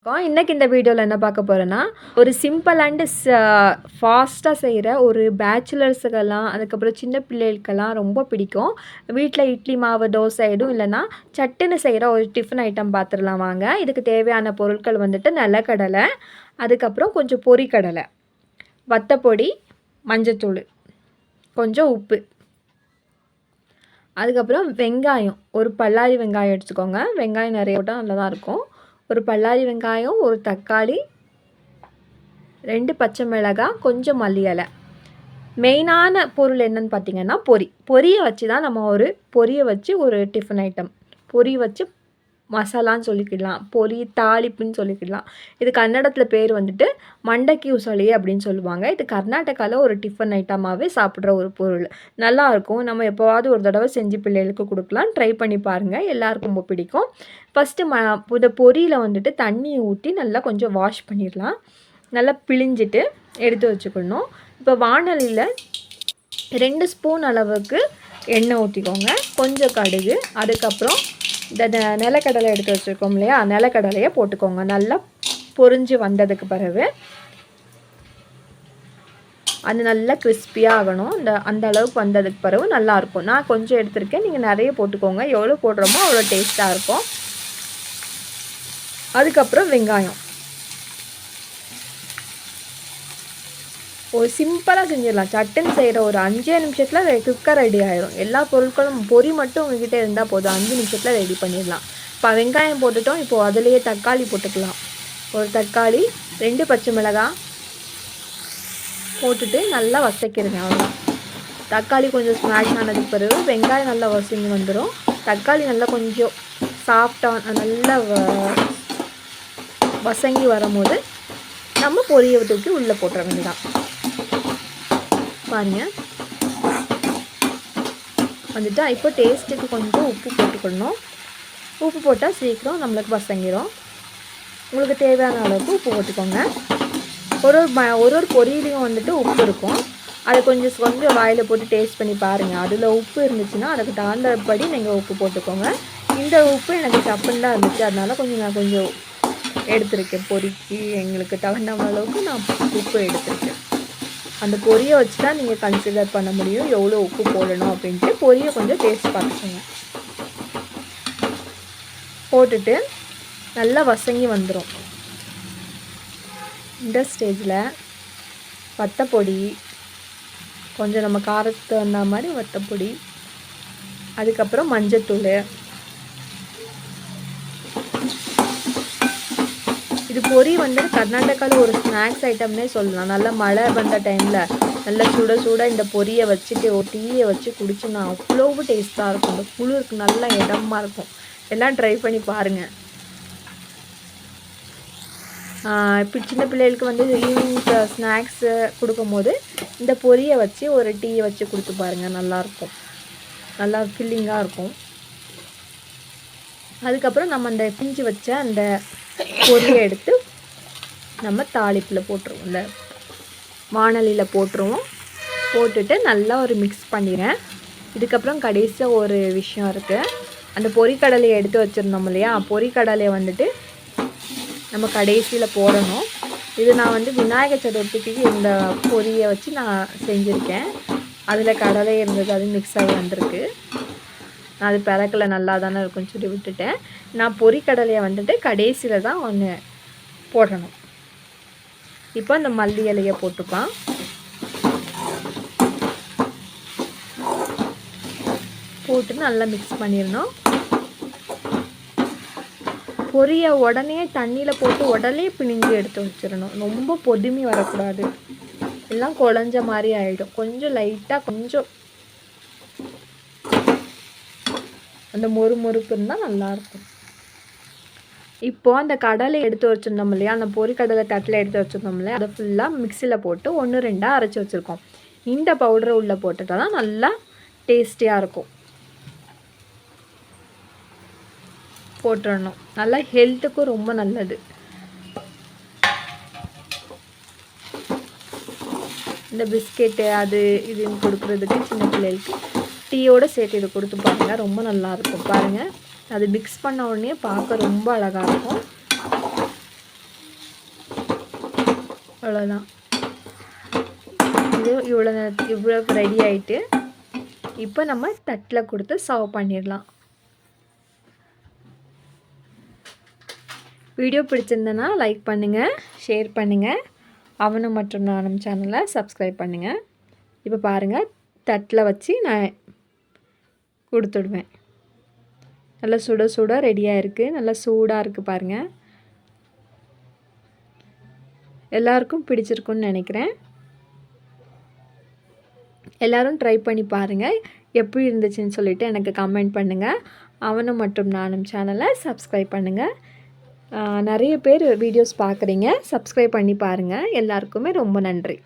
இன்னைக்கு இந்த வீடியோவில் என்ன பார்க்க போகிறேன்னா ஒரு சிம்பிள் அண்டு ஃபாஸ்ட்டாக செய்கிற ஒரு பேச்சுலர்ஸுக்கெல்லாம் அதுக்கப்புறம் சின்ன பிள்ளைகளுக்கெல்லாம் ரொம்ப பிடிக்கும். வீட்டில் இட்லி மாவு தோசை எதுவும் இல்லைன்னா சட்டுன்னு செய்கிற ஒரு டிஃபன் ஐட்டம் பார்த்துடலாம் வாங்க. இதுக்கு தேவையான பொருட்கள் வந்துட்டு நிலக்கடலை, அதுக்கப்புறம் கொஞ்சம் பொரிக்கடலை, வத்தப்பொடி, மஞ்சத்தூள், கொஞ்சம் உப்பு, அதுக்கப்புறம் வெங்காயம். ஒரு பல்லாரி வெங்காயம் எடுத்துக்கோங்க. வெங்காயம் நிறைய போட்டால் நல்லா தான் இருக்கும். ஒரு பல்லாரி வெங்காயம், ஒரு தக்காளி, 2 பச்சை மிளகாய், கொஞ்சம் மல்லி இலை. மெயினான பொருள் என்னன்னு பார்த்தீங்கன்னா பொரியை வச்சு தான் நம்ம பொரியை வச்சு ஒரு டிஃபன் ஐட்டம் பொரி வச்சு மசாலான்னு சொல்லிக்கிடலாம், பொரி தாளிப்புன்னு சொல்லிக்கிடலாம். இது கன்னடத்தில் பேர் வந்துட்டு மண்டக்கி உசளி அப்படின்னு சொல்லுவாங்க. இது கர்நாடகாவில் ஒரு டிஃபன் ஐட்டமாகவே சாப்பிட்ற ஒரு பொருள். நல்லாயிருக்கும். நம்ம எப்போவாவது ஒரு தடவை செஞ்சு பிள்ளைகளுக்கு கொடுக்கலாம். ட்ரை பண்ணி பாருங்கள், எல்லாருக்கும் ரொம்ப பிடிக்கும். ஃபஸ்ட்டு இந்த பொரியில் வந்துட்டு தண்ணி ஊற்றி நல்லா கொஞ்சம் வாஷ் பண்ணிடலாம். நல்லா பிழிஞ்சிட்டு எடுத்து வச்சுக்கணும். இப்போ வாணலியில் 2 ஸ்பூன் அளவுக்கு எண்ணெய் ஊற்றிக்கோங்க. கொஞ்சம் கடுகு, அதுக்கப்புறம் இந்த நிலக்கடலை எடுத்து வச்சுருக்கோம் இல்லையா, நிலக்கடலையை போட்டுக்கோங்க. நல்லா பொரிஞ்சு வந்ததுக்கு பிறகு அது நல்லா கிறிஸ்பியாக ஆகணும். அந்த அளவுக்கு வந்ததுக்கு பிறகு நல்லாயிருக்கும். நான் கொஞ்சம் எடுத்திருக்கேன், நீங்கள் நிறைய போட்டுக்கோங்க. எவ்வளோ போடுறோமோ அவ்வளோ டேஸ்ட்டாக இருக்கும். அதுக்கப்புறம் வெங்காயம் ஒரு சிம்பிளாக செஞ்சிடலாம். சட்டுன்னு செய்கிற ஒரு 5 நிமிஷத்தில் குக்கர் ரெடி ஆகிடும். எல்லா பொருட்களும் பொரி மட்டும் உங்ககிட்ட இருந்தால் போதும், 5 நிமிஷத்தில் ரெடி பண்ணிடலாம். இப்போ வெங்காயம் போட்டுட்டோம். இப்போது அதுலேயே தக்காளி போட்டுக்கலாம். ஒரு தக்காளி, 2 பச்சை மிளகாய் போட்டுட்டு நல்லா வதக்கிடுங்க. அவ்வளோதான். தக்காளி கொஞ்சம் ஸ்மாஷ் ஆனதுக்கு பிறகு வெங்காயம் நல்லா வதங்கி வந்துடும். தக்காளி நல்லா கொஞ்சம் சாஃப்டாக நல்லா வதங்கி வரும்போது நம்ம பொரியை தூக்கி உள்ளே போட்டுற வேண்டியதான். பாருங்கள் வந்துட்டு இப்போ டேஸ்ட்டுக்கு கொஞ்சம் உப்பு போட்டுக்கணும். உப்பு போட்டால் சீக்கிரம் நம்மளுக்கு வதங்கிடும். உங்களுக்கு தேவையான அளவுக்கு உப்பு போட்டுக்கோங்க. ஒரு பொரியலையும் வந்துட்டு உப்பு இருக்கும். அதை கொஞ்சம் வாயில் போட்டு டேஸ்ட் பண்ணி பாருங்கள். அதில் உப்பு இருந்துச்சுன்னா அதுக்கு தகுந்தபடி நீங்கள் உப்பு போட்டுக்கோங்க. இந்த உப்பு எனக்கு சப்புன்னு தான் இருந்துச்சு, அதனால் நான் கொஞ்சம் எடுத்திருக்கேன். பொரிக்கு எங்களுக்கு தகுந்த அளவுக்கு நான் உப்பு எடுத்திருக்கேன். அந்த பொரியை வச்சு தான் நீங்கள் கன்சிடர் பண்ண முடியும் எவ்வளோ உப்பு போடணும் அப்படின்ட்டு. பொரியை கொஞ்சம் டேஸ்ட் பார்த்துக்கோங்க. போட்டுட்டு நல்லா வதங்கி வந்துடும். இந்த ஸ்டேஜில் வத்தப்பொடி, கொஞ்சம் நம்ம காரத்துக்கு தகுந்த மாதிரி வத்தப்பொடி, அதுக்கப்புறம் மஞ்சத்தூள். இது பொரி வந்து கர்நாடகாவில் ஒரு ஸ்நாக்ஸ் ஐட்டம்னே சொல்லலாம். நல்லா மழை வந்த டைமில் நல்லா சுட இந்த பொரியை வச்சுட்டு ஒரு டீயை வச்சு குடிச்சோன்னா அவ்வளோ டேஸ்ட்டாக இருக்கும். இந்த குளிருக்கு நல்லா இடமா இருக்கும். எல்லாம் ட்ரை பண்ணி பாருங்கள். இப்போ சின்ன பிள்ளைகளுக்கு வந்து ஈவினிங் ஸ்நாக்ஸு கொடுக்கும்போது இந்த பொரியை வச்சு ஒரு டீயை வச்சு கொடுத்து பாருங்கள். நல்லாயிருக்கும், நல்லா ஃபில்லிங்காக இருக்கும். அதுக்கப்புறம் நம்ம அந்த பிஞ்சு வச்ச அந்த பொரியை எடுத்து நம்ம தாளிப்பில் போட்டுருவோம், இந்த வாணலியில் போட்டுருவோம். போட்டுட்டு நல்லா ஒரு மிக்ஸ் பண்ணிடுறேன். இதுக்கப்புறம் கடைசியாக ஒரு விஷயம் இருக்குது. அந்த பொரிக்கடலையை எடுத்து வச்சுருந்தோம் இல்லையா, பொரிக்கடலையை வந்துட்டு நம்ம கடைசியில் போடணும். இது நான் வந்து விநாயகர் சதுர்த்திக்கு இந்த பொரியை வச்சு நான் செஞ்சுருக்கேன். அதில் கடலை இருந்தது, அது மிக்ஸ் ஆகி வந்திருக்கு. அது பிறக்கலை, நல்லா தானே இருக்குன்னு சொல்லி விட்டுட்டேன். நான் பொரிக்கடலையை வந்துட்டு கடைசியில் தான் ஒன்று போடணும். இப்போ அந்த மல்லி இலையை போட்டுக்கலாம். போட்டு நல்லா மிக்ஸ் பண்ணிடணும். பொரியை உடனே தண்ணியில் போட்டு உடனே பிழிஞ்சு எடுத்து வச்சிடணும். ரொம்ப பொதுமி வரக்கூடாது, எல்லாம் குழஞ்ச மாதிரி ஆகிடும். கொஞ்சம் லைட்டாக கொஞ்சம் அந்த மொறுமொறுப்பு இருந்தால் நல்லாயிருக்கும். இப்போது அந்த கடலை எடுத்து வச்சுருந்தோம் இல்லையா, அந்த பொரிக்கடலை தட்டில் எடுத்து வச்சுருந்தோம் இல்லையா, அதை ஃபுல்லாக மிக்சியில் போட்டு 1-2 அரைச்சி வச்சுருக்கோம். இந்த பவுடரை உள்ளே போட்டுட்டா தான் நல்லா டேஸ்டியாக இருக்கும். போட்டுடணும். நல்லா ஹெல்த்துக்கும் ரொம்ப நல்லது. இந்த பிஸ்கெட்டு அது இதுன்னு கொடுக்குறதுக்கு சின்ன பிள்ளைகளுக்கு டீயோடு சேர்த்து இது கொடுத்து பாருங்கள், ரொம்ப நல்லாயிருக்கும். பாருங்கள், அது மிக்ஸ் பண்ண உடனே பார்க்க ரொம்ப அழகாக இருக்கும். அவ்வளோதான். இது இவ்வளோ ரெடி ஆகிட்டு இப்போ நம்ம தட்டில் கொடுத்து சர்வ் பண்ணிடலாம். வீடியோ பிடிச்சிருந்தனா லைக் பண்ணுங்கள், ஷேர் பண்ணுங்கள். அவனும் மற்றும் நானும் சேனலை சப்ஸ்கிரைப் பண்ணுங்கள். இப்போ பாருங்கள், தட்டில் வச்சு நான் கொடுத்துடுவேன். நல்லா சுட சுட ரெடியாக இருக்குது. நல்லா சூடாக இருக்குது பாருங்கள். எல்லாருக்கும் பிடிச்சிருக்குன்னு நினைக்கிறேன். எல்லோரும் ட்ரை பண்ணி பாருங்கள். எப்படி இருந்துச்சுன்னு சொல்லிவிட்டு எனக்கு கமெண்ட் பண்ணுங்கள். அவனும் மற்றும் நானும் சேனலை சப்ஸ்கிரைப் பண்ணுங்கள். நிறைய பேர் வீடியோஸ் பார்க்குறீங்க. சப்ஸ்கிரைப் பண்ணி பாருங்கள். எல்லாருக்குமே ரொம்ப நன்றி.